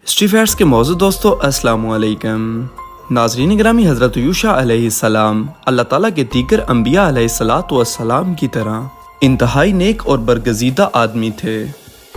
History facts کے موضوع دوستو السلام علیکم ناظرین گرامی، حضرت یوشع علیہ السلام اللہ تعالیٰ کے دیگر انبیاء علیہ السلام کی طرح انتہائی نیک اور برگزیدہ آدمی تھے۔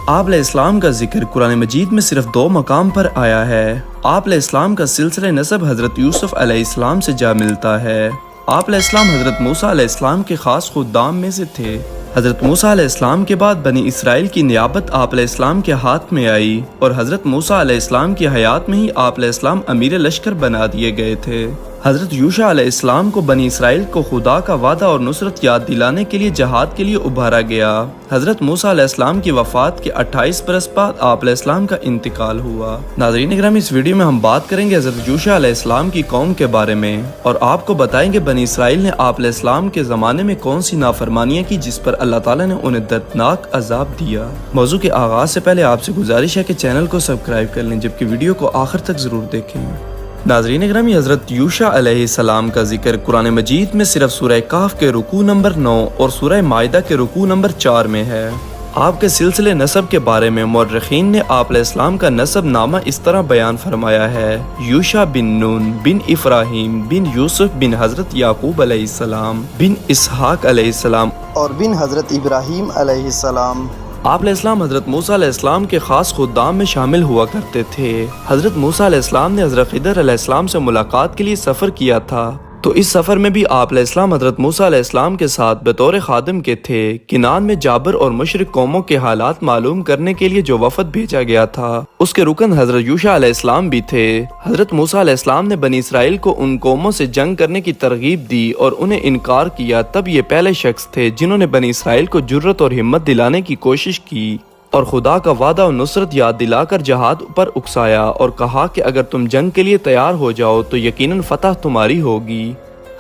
آپ علیہ السلام کا ذکر قرآن مجید میں صرف 2 مقام پر آیا ہے۔ آپ علیہ السلام کا سلسلہ نسب حضرت یوسف علیہ السلام سے جا ملتا ہے۔ آپ علیہ السلام حضرت موسیٰ علیہ السلام کے خاص خدام میں سے تھے۔ حضرت موسیٰ علیہ السلام کے بعد بنی اسرائیل کی نیابت آپ علیہ السلام کے ہاتھ میں آئی اور حضرت موسیٰ علیہ السلام کی حیات میں ہی آپ علیہ السلام امیر لشکر بنا دیے گئے تھے۔ حضرت یوشع علیہ السلام کو بنی اسرائیل کو خدا کا وعدہ اور نصرت یاد دلانے کے لیے جہاد کے لیے ابھارا گیا۔ حضرت موسیٰ علیہ السلام کی وفات کے 28 برس بعد آپ علیہ السلام کا انتقال ہوا۔ ناظرین اکرامی، اس ویڈیو میں ہم بات کریں گے حضرت یوشع علیہ السلام کی قوم کے بارے میں اور آپ کو بتائیں گے بنی اسرائیل نے آپ علیہ السلام کے زمانے میں کون سی نافرمانیاں کی جس پر اللہ تعالیٰ نے انہیں دردناک عذاب دیا۔ موضوع کے آغاز سے پہلے آپ سے گزارش ہے کہ چینل کو سبسکرائب کر لیں جبکہ ویڈیو کو آخر تک ضرور دیکھیں۔ ناظرین اکرامی، حضرت یوشع علیہ السلام کا ذکر قرآن مجید میں صرف سورہ کہف کے رکوع نمبر 9 اور سورہ مائدہ کے رکوع نمبر 4 میں ہے۔ آپ کے سلسلے نسب کے بارے میں مورخین نے آپ علیہ السلام کا نسب نامہ اس طرح بیان فرمایا ہے: یوشع بن نون بن ابراہیم بن یوسف بن حضرت یعقوب علیہ السلام بن اسحاق علیہ السلام اور بن حضرت ابراہیم علیہ السلام۔ آپ علیہ السلام حضرت موسیٰ علیہ السلام کے خاص خدام میں شامل ہوا کرتے تھے۔ حضرت موسیٰ علیہ السلام نے حضرت خضر علیہ السلام سے ملاقات کے لیے سفر کیا تھا، تو اس سفر میں بھی آپ علیہ السلام حضرت موسیٰ علیہ السلام کے ساتھ بطور خادم کے تھے۔ کنعان میں جابر اور مشرک قوموں کے حالات معلوم کرنے کے لیے جو وفد بھیجا گیا تھا اس کے رکن حضرت یوشع علیہ السلام بھی تھے۔ حضرت موسیٰ علیہ السلام نے بنی اسرائیل کو ان قوموں سے جنگ کرنے کی ترغیب دی اور انہیں انکار کیا، تب یہ پہلے شخص تھے جنہوں نے بنی اسرائیل کو جرأت اور ہمت دلانے کی کوشش کی اور خدا کا وعدہ اور نصرت یاد دلا کر جہاد پر اکسایا اور کہا کہ اگر تم جنگ کے لیے تیار ہو جاؤ تو یقیناً فتح تمہاری ہوگی۔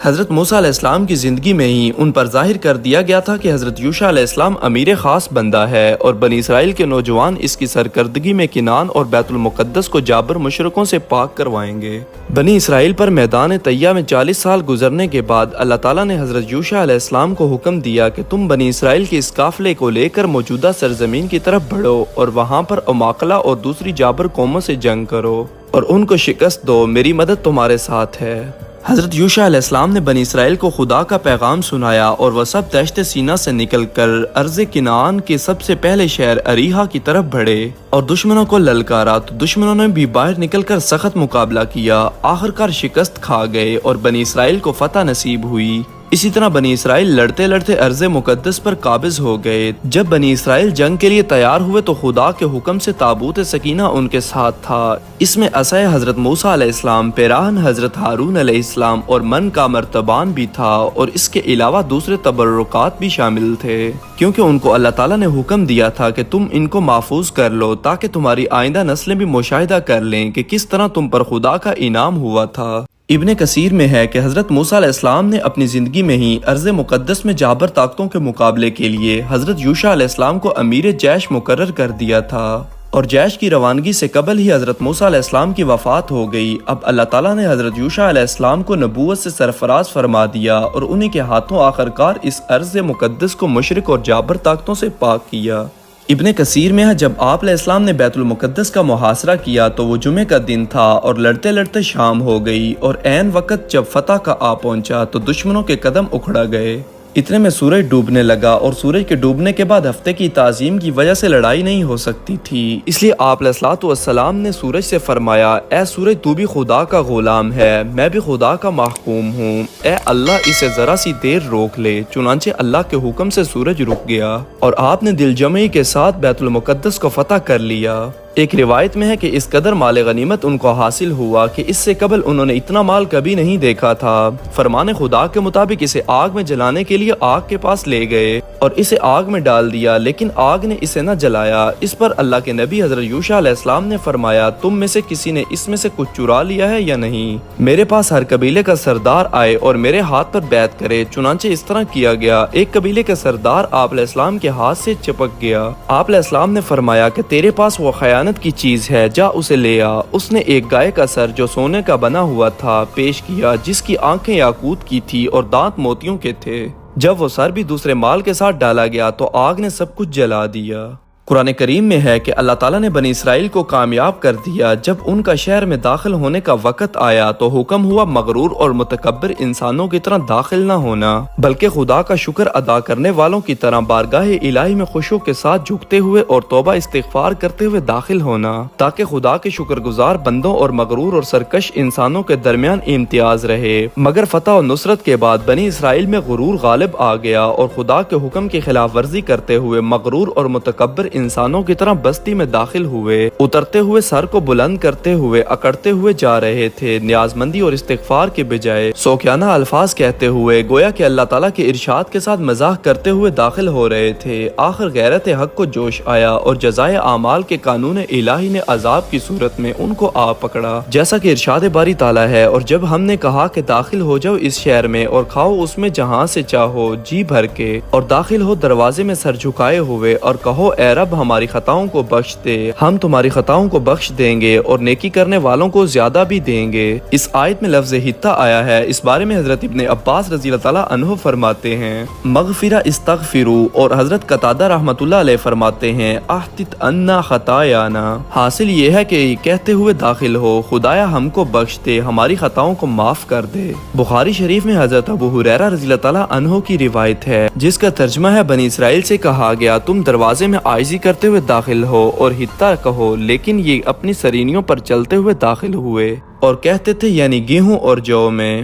حضرت موسیٰ علیہ السلام کی زندگی میں ہی ان پر ظاہر کر دیا گیا تھا کہ حضرت یوشع علیہ السلام امیر خاص بندہ ہے اور بنی اسرائیل کے نوجوان اس کی سرکردگی میں کنعان اور بیت المقدس کو جابر مشرکوں سے پاک کروائیں گے۔ بنی اسرائیل پر میدان طیہ میں 40 سال گزرنے کے بعد اللہ تعالیٰ نے حضرت یوشع علیہ السلام کو حکم دیا کہ تم بنی اسرائیل کے اس قافلے کو لے کر موجودہ سرزمین کی طرف بڑھو اور وہاں پر اماقلہ اور دوسری جابر قوموں سے جنگ کرو اور ان کو شکست دو، میری مدد تمہارے ساتھ ہے۔ حضرت یوشع علیہ السلام نے بنی اسرائیل کو خدا کا پیغام سنایا اور وہ سب دشت سینا سے نکل کر ارض کنعان کے سب سے پہلے شہر اریحا کی طرف بڑھے اور دشمنوں کو للکارا، تو دشمنوں نے بھی باہر نکل کر سخت مقابلہ کیا، آخرکار شکست کھا گئے اور بنی اسرائیل کو فتح نصیب ہوئی۔ اسی طرح بنی اسرائیل لڑتے لڑتے ارض مقدس پر قابض ہو گئے۔ جب بنی اسرائیل جنگ کے لیے تیار ہوئے تو خدا کے حکم سے تابوت سکینہ ان کے ساتھ تھا۔ اس میں عصا حضرت موسیٰ علیہ السلام، پیراہن حضرت ہارون علیہ السلام اور من کا مرتبان بھی تھا، اور اس کے علاوہ دوسرے تبرکات بھی شامل تھے، کیونکہ ان کو اللہ تعالیٰ نے حکم دیا تھا کہ تم ان کو محفوظ کر لو تاکہ تمہاری آئندہ نسلیں بھی مشاہدہ کر لیں کہ کس طرح تم پر خدا کا انعام ہوا تھا۔ ابن کثیر میں ہے کہ حضرت موسیٰ علیہ السلام نے اپنی زندگی میں ہی ارض مقدس میں جابر طاقتوں کے مقابلے کے لیے حضرت یوشع علیہ السلام کو امیر جیش مقرر کر دیا تھا، اور جیش کی روانگی سے قبل ہی حضرت موسیٰ علیہ السلام کی وفات ہو گئی۔ اب اللہ تعالیٰ نے حضرت یوشع علیہ السلام کو نبوت سے سرفراز فرما دیا اور انہی کے ہاتھوں آخرکار اس ارض مقدس کو مشرک اور جابر طاقتوں سے پاک کیا۔ ابن کثیر میں ہے جب آپ علیہ السلام نے بیت المقدس کا محاصرہ کیا تو وہ جمعے کا دن تھا اور لڑتے لڑتے شام ہو گئی، اور عین وقت جب فتح کا آ پہنچا تو دشمنوں کے قدم اکھڑا گئے۔ اتنے میں سورج ڈوبنے لگا اور سورج کے ڈوبنے کے بعد ہفتے کی تعظیم کی وجہ سے لڑائی نہیں ہو سکتی تھی، اس لیے آپ علیہ السلام نے سورج سے فرمایا: اے سورج، تو بھی خدا کا غلام ہے، میں بھی خدا کا محکوم ہوں، اے اللہ اسے ذرا سی دیر روک لے۔ چنانچہ اللہ کے حکم سے سورج رک گیا اور آپ نے دل جمعی کے ساتھ بیت المقدس کو فتح کر لیا۔ ایک روایت میں ہے کہ اس قدر مال غنیمت ان کو حاصل ہوا کہ اس سے قبل انہوں نے اتنا مال کبھی نہیں دیکھا تھا۔ فرمان خدا کے مطابق اسے آگ میں جلانے کے لیے آگ کے پاس لے گئے اور اسے آگ میں ڈال دیا، لیکن آگ نے اسے نہ جلایا۔ اس پر اللہ کے نبی حضرت یوشع علیہ السلام نے فرمایا: تم میں سے کسی نے اس میں سے کچھ چرا لیا ہے یا نہیں؟ میرے پاس ہر قبیلے کا سردار آئے اور میرے ہاتھ پر بیعت کرے۔ چنانچہ اس طرح کیا گیا۔ ایک قبیلے کا سردار آپ علیہ السلام کے ہاتھ سے چپک گیا۔ آپ علیہ السلام نے فرمایا کہ تیرے پاس وہ خیانت کی چیز ہے، جا اسے لے آ۔ اس نے ایک گائے کا سر جو سونے کا بنا ہوا تھا پیش کیا، جس کی آنکھیں یاقوت کی تھی اور دانت موتیوں کے تھے۔ جب وہ سر بھی دوسرے مال کے ساتھ ڈالا گیا تو آگ نے سب کچھ جلا دیا۔ قرآن کریم میں ہے کہ اللہ تعالیٰ نے بنی اسرائیل کو کامیاب کر دیا، جب ان کا شہر میں داخل ہونے کا وقت آیا تو حکم ہوا مغرور اور متکبر انسانوں کی طرح داخل نہ ہونا، بلکہ خدا کا شکر ادا کرنے والوں کی طرح بارگاہ الہی میں خشوع کے ساتھ جھکتے ہوئے اور توبہ استغفار کرتے ہوئے داخل ہونا، تاکہ خدا کے شکر گزار بندوں اور مغرور اور سرکش انسانوں کے درمیان امتیاز رہے۔ مگر فتح و نصرت کے بعد بنی اسرائیل میں غرور غالب آ گیا اور خدا کے حکم کی خلاف ورزی کرتے ہوئے مغرور اور متکبر انسانوں کی طرح بستی میں داخل ہوئے، اترتے ہوئے سر کو بلند کرتے ہوئے اکڑتے ہوئے جا رہے تھے، نیاز مندی اور استغفار کے بجائے سوکیانہ الفاظ کہتے ہوئے، گویا کہ اللہ تعالیٰ کے ارشاد کے ساتھ مزاح کرتے ہوئے داخل ہو رہے تھے۔ آخر غیرت حق کو جوش آیا اور جزائے اعمال کے قانون الہی نے عذاب کی صورت میں ان کو آ پکڑا، جیسا کہ ارشاد باری تعالیٰ ہے، اور جب ہم نے کہا کہ داخل ہو جاؤ اس شہر میں اور کھاؤ اس میں جہاں سے چاہو جی بھر کے، اور داخل ہو دروازے میں سر جھکائے ہوئے اور کہو اے رب ہماری خطاؤں کو بخش دے، ہم تمہاری خطاؤں کو بخش دیں گے اور نیکی کرنے والوں کو زیادہ بھی دیں گے۔ اس آیت میں لفظ حتہ آیا ہے۔ اس بارے میں حضرت ابن عباس رضی اللہ تعالیٰ عنہ فرماتے ہیں مغفرہ استغفروا، اور حضرت قتادہ رحمۃ اللہ علیہ فرماتے ہیں احتت انا خطایانا، حاصل یہ ہے کہ کہتے ہوئے داخل ہو خدایا ہم کو بخش دے، ہماری خطاؤں کو معاف کر دے۔ بخاری شریف میں حضرت ابو ہریرہ رضی اللہ تعالیٰ عنہ کی روایت ہے جس کا ترجمہ ہے بنی اسرائیل سے کہا گیا تم دروازے میں عاجزی کرتے ہوئے داخل ہو اور حتہ کہو، لیکن یہ اپنی سرینیوں پر چلتے ہوئے داخل ہوئے اور کہتے تھے یعنی گیہوں اور جو میں۔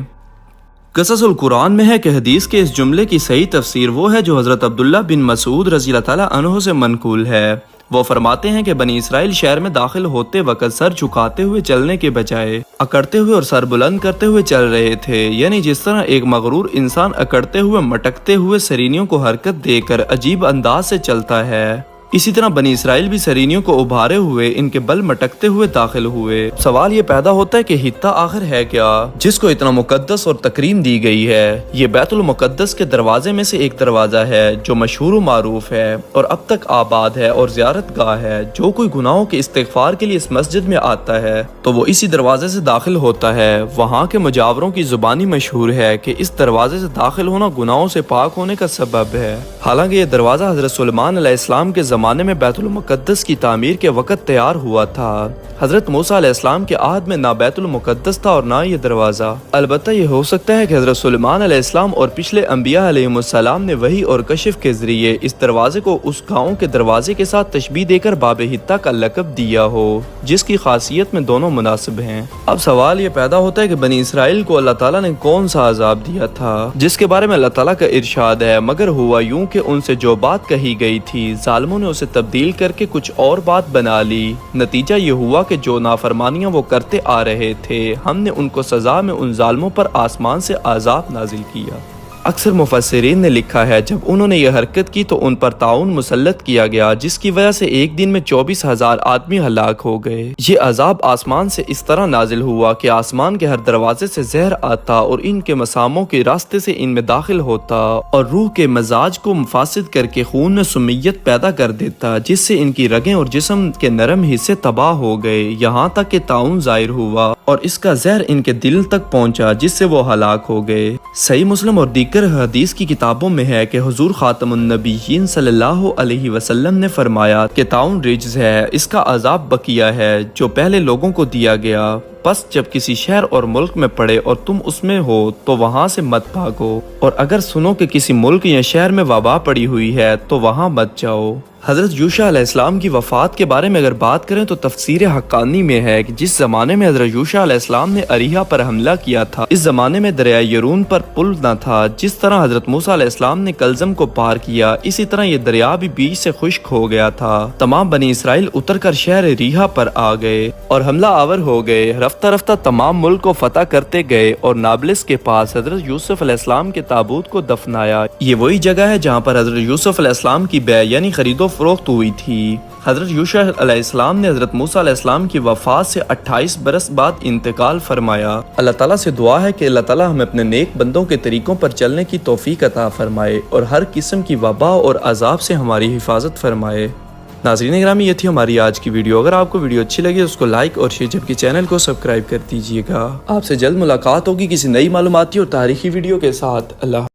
قصص القرآن میں ہے کہ حدیث کے اس جملے کی صحیح تفسیر وہ ہے جو حضرت عبداللہ بن مسعود رضی اللہ تعالیٰ عنہ سے منقول ہے۔ وہ فرماتے ہیں کہ بنی اسرائیل شہر میں داخل ہوتے وقت سر جھکاتے ہوئے چلنے کے بجائے اکڑتے ہوئے اور سر بلند کرتے ہوئے چل رہے تھے، یعنی جس طرح ایک مغرور انسان اکڑتے ہوئے مٹکتے ہوئے سرینیوں کو حرکت دے کر عجیب انداز سے چلتا ہے، اسی طرح بنی اسرائیل بھی سرینیوں کو ابھارے ہوئے ان کے بل مٹکتے ہوئے داخل ہوئے۔ سوال یہ پیدا ہوتا ہے کہ حتہ آخر ہے کیا جس کو اتنا مقدس اور تکریم دی گئی ہے؟ یہ بیت المقدس کے دروازے میں سے ایک دروازہ ہے جو مشہور و معروف ہے اور اب تک آباد ہے اور زیارت گاہ ہے۔ جو کوئی گناہوں کے استغفار کے لیے اس مسجد میں آتا ہے تو وہ اسی دروازے سے داخل ہوتا ہے۔ وہاں کے مجاوروں کی زبانی مشہور ہے کہ اس دروازے سے داخل ہونا گناہوں سے پاک ہونے کا سبب ہے۔ حالانکہ یہ دروازہ حضرت سلیمان علیہ السلام کے زمانے میں بیت المقدس کی تعمیر کے وقت تیار ہوا تھا۔ حضرت موسیٰ علیہ السلام کے عہد میں نہ بیت المقدس تھا اور نہ یہ دروازہ۔ البتہ یہ ہو سکتا ہے کہ حضرت سلیمان علیہ السلام اور پچھلے انبیاء علیہ السلام نے وحی اور کشف کے ذریعے اس دروازے کو اس گاؤں کے دروازے کے ساتھ تشبیہ دے کر باب حتہ کا لقب دیا ہو، جس کی خاصیت میں دونوں مناسب ہیں۔ اب سوال یہ پیدا ہوتا ہے کہ بنی اسرائیل کو اللہ تعالیٰ نے کون سا عذاب دیا تھا جس کے بارے میں اللہ تعالیٰ کا ارشاد ہے مگر ہوا یوں کہ ان سے جو بات کہی گئی تھی ظالموں نے اسے تبدیل کر کے کچھ اور بات بنا لی، نتیجہ یہ ہوا کہ جو نافرمانیاں وہ کرتے آ رہے تھے ہم نے ان کو سزا میں ان ظالموں پر آسمان سے عذاب نازل کیا۔ اکثر مفسرین نے لکھا ہے جب انہوں نے یہ حرکت کی تو ان پر طاعون مسلط کیا گیا جس کی وجہ سے ایک دن میں 24,000 آدمی ہلاک ہو گئے۔ یہ عذاب آسمان سے اس طرح نازل ہوا کہ آسمان کے ہر دروازے سے زہر آتا اور ان کے مساموں کے راستے سے ان میں داخل ہوتا اور روح کے مزاج کو مفاسد کر کے خون میں سمیت پیدا کر دیتا جس سے ان کی رگیں اور جسم کے نرم حصے تباہ ہو گئے، یہاں تک کہ طاعون ظاہر ہوا اور اس کا زہر ان کے دل تک پہنچا جس سے وہ ہلاک ہو گئے۔ صحیح مسلم اور دیگر حدیث کی کتابوں میں ہے کہ حضور خاتم النبیین صلی اللہ علیہ وسلم نے فرمایا کہ طاعون رجز ہے، اس کا عذاب بقیہ ہے جو پہلے لوگوں کو دیا گیا، پس جب کسی شہر اور ملک میں پڑے اور تم اس میں ہو تو وہاں سے مت بھاگو، اور اگر سنو کہ کسی ملک یا شہر میں وبا پڑی ہوئی ہے تو وہاں مت جاؤ۔ حضرت یوشع علیہ السلام کی وفات کے بارے میں اگر بات کریں تو تفسیر حقانی میں ہے کہ جس زمانے میں حضرت یوشع علیہ السلام نے اریحا پر حملہ کیا تھا اس زمانے میں دریائے یرون پر پل نہ تھا۔ جس طرح حضرت موسیٰ علیہ السلام نے کلزم کو پار کیا اسی طرح یہ دریا بھی بیچ سے خشک ہو گیا تھا۔ تمام بنی اسرائیل اتر کر شہر ریحا پر آ گئے اور حملہ آور ہو گئے، رفتہ رفتہ تمام ملک کو فتح کرتے گئے اور نابلس کے پاس حضرت یوسف علیہ السلام کے تابوت کو دفنایا۔ یہ وہی جگہ ہے جہاں پر حضرت یوسف علیہ السلام کی بیع یعنی خرید و فروخت ہوئی تھی۔ حضرت یوشع علیہ السلام نے حضرت موسیٰ علیہ السلام کی وفات سے 28 برس بعد انتقال فرمایا۔ اللہ تعالیٰ سے دعا ہے کہ اللہ تعالیٰ ہمیں اپنے نیک بندوں کے طریقوں پر چلنے کی توفیق عطا فرمائے اور ہر قسم کی وبا اور عذاب سے ہماری حفاظت فرمائے۔ ناظرین گرامی، یہ تھی ہماری آج کی ویڈیو۔ اگر آپ کو ویڈیو اچھی لگی تو اس کو لائک اور شیئر، جبکہ چینل کو سبسکرائب کر دیجیے گا۔ آپ سے جلد ملاقات ہوگی کسی نئی معلوماتی اور تاریخی ویڈیو کے ساتھ۔ اللہ